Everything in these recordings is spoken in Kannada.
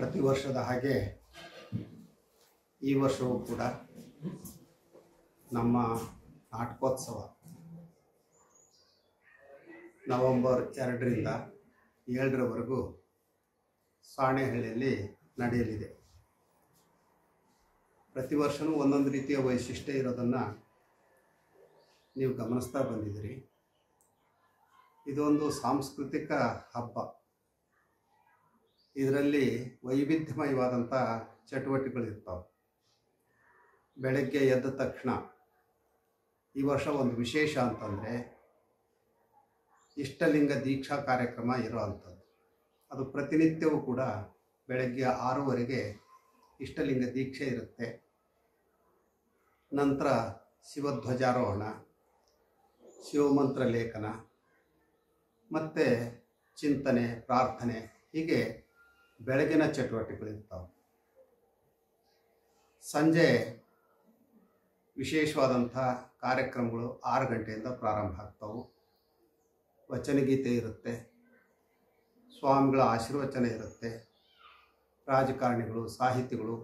ಪ್ರತಿ ವರ್ಷದ ಹಾಗೆ ಈ ವರ್ಷವೂ ಕೂಡ ನಮ್ಮ ನಾಟಕೋತ್ಸವ ನವೆಂಬರ್ 2ರಿಂದ 7ರವರೆಗೂ ಸಾಣೇಹಳ್ಳಿಯಲ್ಲಿ ನಡೆಯಲಿದೆ. ಪ್ರತಿ ವರ್ಷವೂ ಒಂದೊಂದು ರೀತಿಯ ವೈಶಿಷ್ಟ್ಯ ಇರೋದನ್ನು ನೀವು ಗಮನಿಸ್ತಾ ಬಂದಿದ್ದೀರಿ. ಇದೊಂದು ಸಾಂಸ್ಕೃತಿಕ ಹಬ್ಬ. ಇದರಲ್ಲಿ ವೈವಿಧ್ಯಮಯವಾದಂಥ ಚಟುವಟಿಕೆಗಳಿರ್ತಾವೆ. ಬೆಳಗ್ಗೆ ಎದ್ದ ತಕ್ಷಣ ಈ ವರ್ಷ ಒಂದು ವಿಶೇಷ ಅಂತಂದರೆ ಇಷ್ಟಲಿಂಗ ದೀಕ್ಷಾ ಕಾರ್ಯಕ್ರಮ ಇರೋ ಅಂಥದ್ದು. ಅದು ಪ್ರತಿನಿತ್ಯವೂ ಕೂಡ ಬೆಳಗ್ಗೆ 6ವರೆಗೆ ಇಷ್ಟಲಿಂಗ ದೀಕ್ಷೆ ಇರುತ್ತೆ. ನಂತರ ಶಿವಧ್ವಜಾರೋಹಣ, ಶಿವಮಂತ್ರ ಲೇಖನ ಮತ್ತು ಚಿಂತನೆ, ಪ್ರಾರ್ಥನೆ, ಹೀಗೆ ಬೆಳಗಿನ ಚಟುವಟಿಕೆಗಳಿರ್ತಾವೆ. ಸಂಜೆ ವಿಶೇಷವಾದಂಥ ಕಾರ್ಯಕ್ರಮಗಳು 6 ಗಂಟೆಯಿಂದ ಪ್ರಾರಂಭ ಆಗ್ತವೆ. ವಚನಗೀತೆ ಇರುತ್ತೆ, ಸ್ವಾಮಿಗಳ ಆಶೀರ್ವಚನ ಇರುತ್ತೆ, ರಾಜಕಾರಣಿಗಳು, ಸಾಹಿತಿಗಳು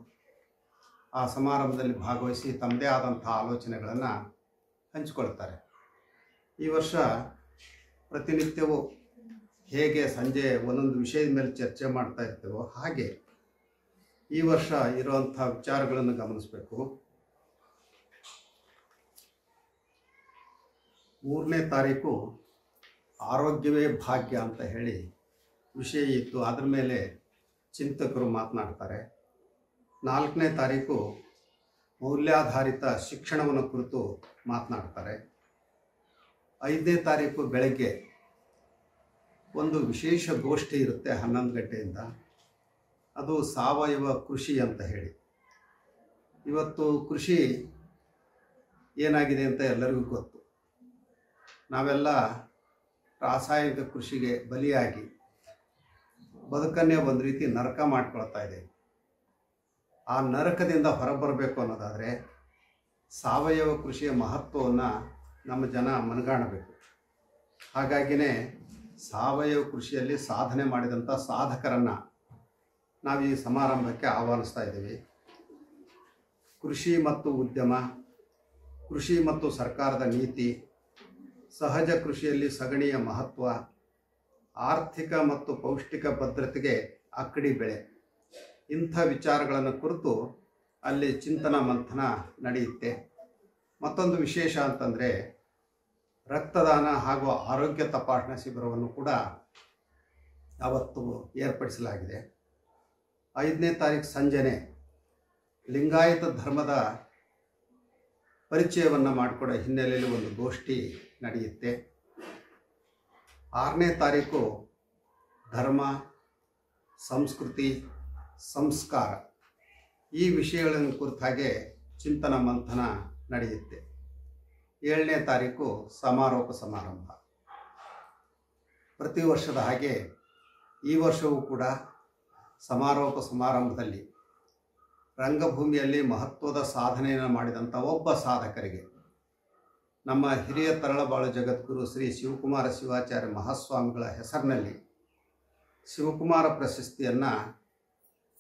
ಆ ಸಮಾರಂಭದಲ್ಲಿ ಭಾಗವಹಿಸಿ ತಮ್ಮದೇ ಆದಂಥ ಆಲೋಚನೆಗಳನ್ನು ಹಂಚಿಕೊಳ್ತಾರೆ. ಈ ವರ್ಷ ಪ್ರತಿನಿತ್ಯವೂ ಹೇಗೆ ಸಂಜೆ ಒಂದೊಂದು ವಿಷಯದ ಮೇಲೆ ಚರ್ಚೆ ಮಾಡ್ತಾ ಇರ್ತೇವೋ ಹಾಗೆ ಈ ವರ್ಷ ಇರುವಂಥ ವಿಚಾರಗಳನ್ನು ಗಮನಿಸಬೇಕು. 3ನೇ ತಾರೀಕು ಆರೋಗ್ಯವೇ ಭಾಗ್ಯ ಅಂತ ಹೇಳಿ ವಿಷಯ ಇತ್ತು. ಅದರ ಮೇಲೆ ಚಿಂತಕರು ಮಾತನಾಡ್ತಾರೆ. 4ನೇ ತಾರೀಕು ಮೌಲ್ಯಾಧಾರಿತ ಶಿಕ್ಷಣವನ್ನು ಕುರಿತು ಮಾತನಾಡ್ತಾರೆ. 5ನೇ ತಾರೀಕು ಬೆಳಗ್ಗೆ ಒಂದು ವಿಶೇಷ ಗೋಷ್ಠಿ ಇರುತ್ತೆ 11 ಗಂಟೆಯಿಂದ. ಅದು ಸಾವಯವ ಕೃಷಿ ಅಂತ ಹೇಳಿ. ಇವತ್ತು ಕೃಷಿ ಏನಾಗಿದೆ ಅಂತ ಎಲ್ಲರಿಗೂ ಗೊತ್ತು. ನಾವೆಲ್ಲ ರಾಸಾಯನಿಕ ಕೃಷಿಗೆ ಬಲಿಯಾಗಿ ಬದುಕನ್ನೇ ಒಂದು ರೀತಿ ನರಕ ಮಾಡ್ಕೊಳ್ತಾ ಇದ್ದೇವೆ. ಆ ನರಕದಿಂದ ಹೊರಬರಬೇಕು ಅನ್ನೋದಾದರೆ ಸಾವಯವ ಕೃಷಿಯ ಮಹತ್ವವನ್ನು ನಮ್ಮ ಜನ ಮನಗಾಣಬೇಕು. ಹಾಗಾಗಿಯೇ ಸಾವಯವ ಕೃಷಿಯಲ್ಲಿ ಸಾಧನೆ ಮಾಡಿದಂಥ ಸಾಧಕರನ್ನು ನಾವು ಈ ಸಮಾರಂಭಕ್ಕೆ ಆಹ್ವಾನಿಸ್ತಾ ಇದ್ದೀವಿ. ಕೃಷಿ ಮತ್ತು ಉದ್ಯಮ, ಕೃಷಿ ಮತ್ತು ಸರ್ಕಾರದ ನೀತಿ, ಸಹಜ ಕೃಷಿಯಲ್ಲಿ ಸಗಣಿಯ ಮಹತ್ವ, ಆರ್ಥಿಕ ಮತ್ತು ಪೌಷ್ಟಿಕ ಭದ್ರತೆಗೆ ಅಕ್ಕಡಿ ಬೆಳೆ, ಇಂಥ ವಿಚಾರಗಳನ್ನು ಕುರಿತು ಅಲ್ಲಿ ಚಿಂತನ ಮಂಥನ ನಡೆಯುತ್ತೆ. ಮತ್ತೊಂದು ವಿಶೇಷ ಅಂತಂದರೆ ರಕ್ತದಾನ ಹಾಗೂ ಆರೋಗ್ಯ ತಪಾಸಣಾ ಶಿಬಿರವನ್ನು ಕೂಡ ಅವತ್ತು ಏರ್ಪಡಿಸಲಾಗಿದೆ. 5ನೇ ತಾರೀಕು ಸಂಜೆನೆ ಲಿಂಗಾಯತ ಧರ್ಮದ ಪರಿಚಯವನ್ನು ಮಾಡಿಕೊಡೋ ಹಿನ್ನೆಲೆಯಲ್ಲಿ ಒಂದು ಗೋಷ್ಠಿ ನಡೆಯುತ್ತೆ. 6ನೇ ತಾರೀಕು ಧರ್ಮ, ಸಂಸ್ಕೃತಿ, ಸಂಸ್ಕಾರ ಈ ವಿಷಯಗಳನ್ನು ಕುರಿತಾಗೆ ಚಿಂತನ ಮಂಥನ ನಡೆಯುತ್ತೆ. 7ನೇ ತಾರೀಕು ಸಮಾರೋಪ ಸಮಾರಂಭ. ಪ್ರತಿ ವರ್ಷದ ಹಾಗೆ ಈ ವರ್ಷವೂ ಕೂಡ ಸಮಾರೋಪ ಸಮಾರಂಭದಲ್ಲಿ ರಂಗಭೂಮಿಯಲ್ಲಿ ಮಹತ್ವದ ಸಾಧನೆಯನ್ನು ಮಾಡಿದಂಥ ಒಬ್ಬ ಸಾಧಕರಿಗೆ ನಮ್ಮ ಹಿರಿಯ ತರಳಬಾಳು ಜಗದ್ಗುರು ಶ್ರೀ ಶಿವಕುಮಾರ ಶಿವಾಚಾರ್ಯ ಮಹಾಸ್ವಾಮಿಗಳ ಹೆಸರಿನಲ್ಲಿ ಶಿವಕುಮಾರ ಪ್ರಶಸ್ತಿಯನ್ನು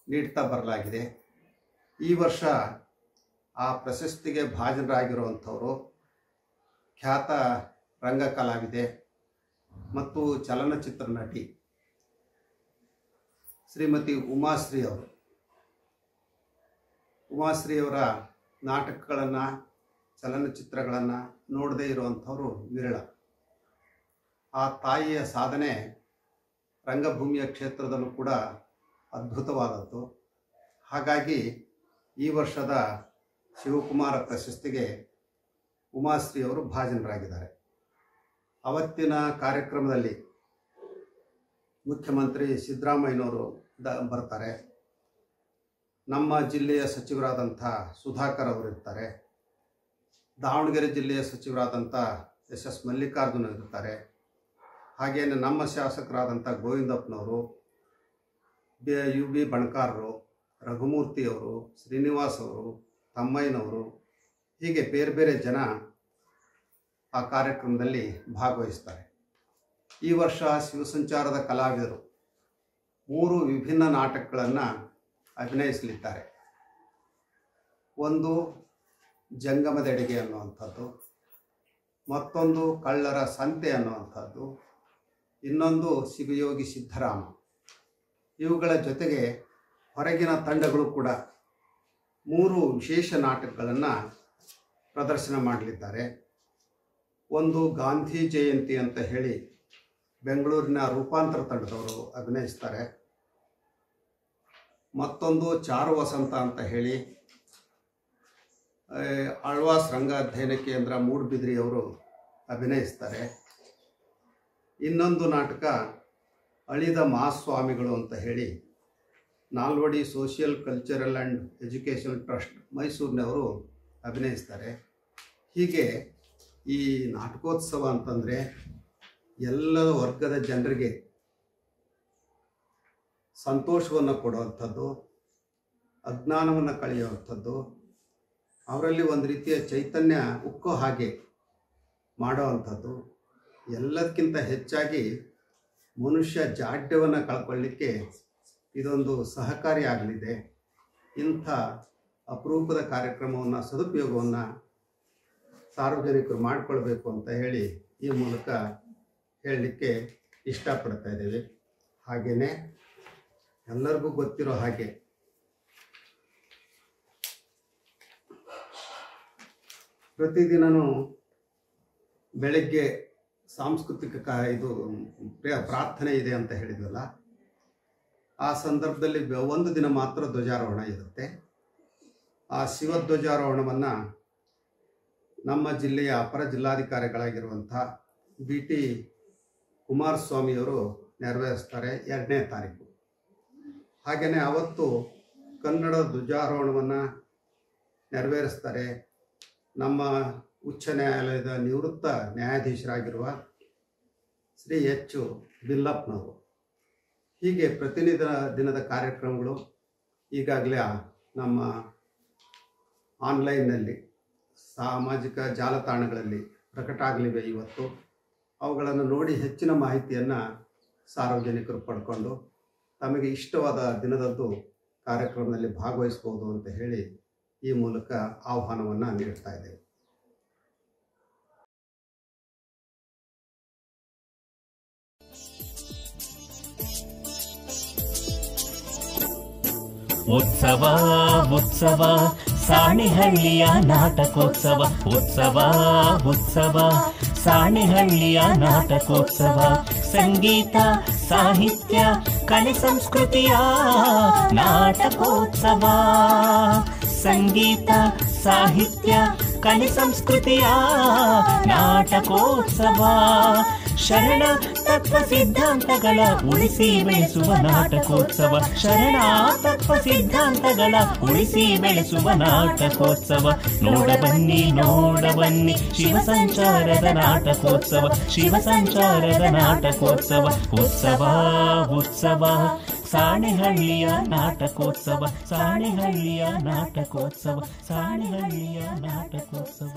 ನೀಡ್ತಾ ಬರಲಾಗಿದೆ. ಈ ವರ್ಷ ಆ ಪ್ರಶಸ್ತಿಗೆ ಭಾಜನರಾಗಿರುವಂಥವರು ಖ್ಯಾತ ರಂಗ ಕಲಾವಿದೆ ಮತ್ತು ಚಲನಚಿತ್ರ ನಟಿ ಶ್ರೀಮತಿ ಉಮಾಶ್ರೀ ಅವರು. ಉಮಾಶ್ರೀಯವರ ನಾಟಕಗಳನ್ನು, ಚಲನಚಿತ್ರಗಳನ್ನು ನೋಡದೇ ಇರುವಂಥವರು ವಿರಳ. ಆ ತಾಯಿಯ ಸಾಧನೆ ರಂಗಭೂಮಿಯ ಕ್ಷೇತ್ರದಲ್ಲೂ ಕೂಡ ಅದ್ಭುತವಾದದ್ದು. ಹಾಗಾಗಿ ಈ ವರ್ಷದ ಶಿವಕುಮಾರ ಪ್ರಶಸ್ತಿಗೆ ಉಮಾಶ್ರೀ ಅವರು ಭಾಜನರಾಗಿದ್ದಾರೆ. ಅವತ್ತಿನ ಕಾರ್ಯಕ್ರಮದಲ್ಲಿ ಮುಖ್ಯಮಂತ್ರಿ ಸಿದ್ದರಾಮಯ್ಯನವರು ಬರ್ತಾರೆ. ನಮ್ಮ ಜಿಲ್ಲೆಯ ಸಚಿವರಾದಂಥ ಸುಧಾಕರ್ ಅವರು ಇರ್ತಾರೆ. ದಾವಣಗೆರೆ ಜಿಲ್ಲೆಯ ಸಚಿವರಾದಂಥ ಎಸ್ ಮಲ್ಲಿಕಾರ್ಜುನ ಇರ್ತಾರೆ. ಹಾಗೆಯೇ ನಮ್ಮ ಶಾಸಕರಾದಂಥ ಗೋವಿಂದಪ್ಪನವರು, UB ಬಣಕಾರರು, ರಘುಮೂರ್ತಿಯವರು, ಶ್ರೀನಿವಾಸ್ ಅವರು, ತಮ್ಮಯ್ಯನವರು, ಹೀಗೆ ಬೇರೆ ಬೇರೆ ಜನ ಆ ಕಾರ್ಯಕ್ರಮದಲ್ಲಿ ಭಾಗವಹಿಸ್ತಾರೆ. ಈ ವರ್ಷ ಶಿವಸಂಚಾರದ ಕಲಾವಿದರು 3 ವಿಭಿನ್ನ ನಾಟಕಗಳನ್ನು ಅಭಿನಯಿಸಲಿದ್ದಾರೆ. ಒಂದು ಜಂಗಮದೆಡೆಗೆ ಅನ್ನುವಂಥದ್ದು, ಮತ್ತೊಂದು ಕಳ್ಳರ ಸಂತೆ ಅನ್ನುವಂಥದ್ದು, ಇನ್ನೊಂದು ಶಿವಯೋಗಿ ಸಿದ್ದರಾಮ. ಇವುಗಳ ಜೊತೆಗೆ ಹೊರಗಿನ ತಂಡಗಳು ಕೂಡ 3 ವಿಶೇಷ ನಾಟಕಗಳನ್ನು ಪ್ರದರ್ಶನ ಮಾಡಲಿದ್ದಾರೆ. ಒಂದು ಗಾಂಧಿ ಜಯಂತಿ ಅಂತ ಹೇಳಿ ಬೆಂಗಳೂರಿನ ರೂಪಾಂತರ ತಂಡದವರು ಅಭಿನಯಿಸ್ತಾರೆ. ಮತ್ತೊಂದು ಚಾರು ವಸಂತ ಅಂತ ಹೇಳಿ ಆಳ್ವಾಸ್ ರಂಗ ಅಧ್ಯಯನ ಕೇಂದ್ರ ಮೂಡುಬಿದ್ರಿಯವರು ಅಭಿನಯಿಸ್ತಾರೆ. ಇನ್ನೊಂದು ನಾಟಕ ಅಳಿದ ಮಹಾಸ್ವಾಮಿಗಳು ಅಂತ ಹೇಳಿ Nalwadi social cultural and education trust ಮೈಸೂರಿನವರು ಅಭಿನಯಿಸ್ತಾರೆ. ಹೀಗೆ ಈ ನಾಟಕೋತ್ಸವ ಅಂತಂದರೆ ಎಲ್ಲ ವರ್ಗದ ಜನರಿಗೆ ಸಂತೋಷವನ್ನು ಕೊಡುವಂಥದ್ದು, ಅಜ್ಞಾನವನ್ನು ಕಳೆಯುವಂಥದ್ದು, ಅವರಲ್ಲಿ ಒಂದು ರೀತಿಯ ಚೈತನ್ಯ ಉಕ್ಕೋ ಹಾಗೆ ಮಾಡುವಂಥದ್ದು, ಎಲ್ಲದಕ್ಕಿಂತ ಹೆಚ್ಚಾಗಿ ಮನುಷ್ಯ ಜಾಡ್ಯವನ್ನು ಕಳ್ಕೊಳ್ಳಿಕ್ಕೆ ಇದೊಂದು ಸಹಕಾರಿಯಾಗಲಿದೆ. ಇಂಥ ಅಪರೂಪದ ಕಾರ್ಯಕ್ರಮವನ್ನು ಸದುಪಯೋಗವನ್ನು ಸಾರ್ವಜನಿಕರು ಮಾಡಿಕೊಳ್ಬೇಕು ಅಂತ ಹೇಳಿ ಈ ಮೂಲಕ ಹೇಳಲಿಕ್ಕೆ ಇಷ್ಟಪಡ್ತಾ ಇದ್ದೀವಿ. ಹಾಗೆಯೇ ಎಲ್ಲರಿಗೂ ಗೊತ್ತಿರೋ ಹಾಗೆ ಪ್ರತಿದಿನವೂ ಬೆಳಗ್ಗೆ ಸಾಂಸ್ಕೃತಿಕ ಪ್ರಾರ್ಥನೆ ಇದೆ ಅಂತ ಹೇಳಿದ್ವಲ್ಲ, ಆ ಸಂದರ್ಭದಲ್ಲಿ ಒಂದು ದಿನ ಮಾತ್ರ ಧ್ವಜಾರೋಹಣ ಇರುತ್ತೆ. ಆ ಶಿವಧ್ವಜಾರೋಹಣವನ್ನು ನಮ್ಮ ಜಿಲ್ಲೆಯ ಅಪರ ಜಿಲ್ಲಾಧಿಕಾರಿಗಳಾಗಿರುವಂಥ BT ಕುಮಾರಸ್ವಾಮಿಯವರು ನೆರವೇರಿಸ್ತಾರೆ 2ನೇ ತಾರೀಕು. ಹಾಗೆಯೇ ಅವತ್ತು ಕನ್ನಡ ಧ್ವಜಾರೋಹಣವನ್ನು ನೆರವೇರಿಸ್ತಾರೆ ನಮ್ಮ ಉಚ್ಚ ನ್ಯಾಯಾಲಯದ ನಿವೃತ್ತ ನ್ಯಾಯಾಧೀಶರಾಗಿರುವ ಶ್ರೀ H. ಬಿಲ್ಲಪ್ಪನವರು. ಹೀಗೆ ದಿನದ ಕಾರ್ಯಕ್ರಮಗಳು ಈಗಾಗಲೇ ನಮ್ಮ ಆನ್ಲೈನ್ನಲ್ಲಿ ಸಾಮಾಜಿಕ ಜಾಲತಾಣಗಳಲ್ಲಿ ಪ್ರಕಟ ಆಗಲಿವೆ ಇವತ್ತು. ಅವುಗಳನ್ನು ನೋಡಿ ಹೆಚ್ಚಿನ ಮಾಹಿತಿಯನ್ನು ಸಾರ್ವಜನಿಕರು ಪಡ್ಕೊಂಡು ತಮಗೆ ಇಷ್ಟವಾದ ದಿನದಂದು ಕಾರ್ಯಕ್ರಮದಲ್ಲಿ ಭಾಗವಹಿಸ್ಬೋದು ಅಂತ ಹೇಳಿ ಈ ಮೂಲಕ ಆಹ್ವಾನವನ್ನು ನೀಡ್ತಾ ಇದ್ದೇವೆ. ಉತ್ಸವ ಉತ್ಸವ ಸಾಣೆಹಳ್ಳಿಯ ನಾಟಕೋತ್ಸವ, ಉತ್ಸವ ಉತ್ಸವ ಸಾಣೆಹಳ್ಳಿಯ ನಾಟಕೋತ್ಸವ. ಸಂಗೀತ ಸಾಹಿತ್ಯ ಕಲೆ ಸಂಸ್ಕೃತಿಯ ನಾಟಕೋತ್ಸವ, ಸಂಗೀತ ಸಾಹಿತ್ಯ ಕಲೆ ಸಂಸ್ಕೃತಿಯ ನಾಟಕೋತ್ಸವ. ಶರಣ ತತ್ವ ಸಿದ್ಧಾಂತಗಳ ಉಳಿಸಿ ಬೆಳೆಸುವ ನಾಟಕೋತ್ಸವ, ಶರಣ ತತ್ವ ಸಿದ್ಧಾಂತಗಳ ಉಳಿಸಿ ಬೆಳೆಸುವ ನಾಟಕೋತ್ಸವ. ನೋಡಬನ್ನಿ ನೋಡಬನ್ನಿ ಶಿವ ಸಂಚಾರದ ನಾಟಕೋತ್ಸವ, ಶಿವ ಸಂಚಾರದ ನಾಟಕೋತ್ಸವ. ಉತ್ಸವ ಉತ್ಸವ ಸಾಣೆಹಳ್ಳಿಯ ನಾಟಕೋತ್ಸವ, ಸಾಣೆಹಳ್ಳಿಯ ನಾಟಕೋತ್ಸವ, ಸಾಣೆಹಳ್ಳಿಯ ನಾಟಕೋತ್ಸವ.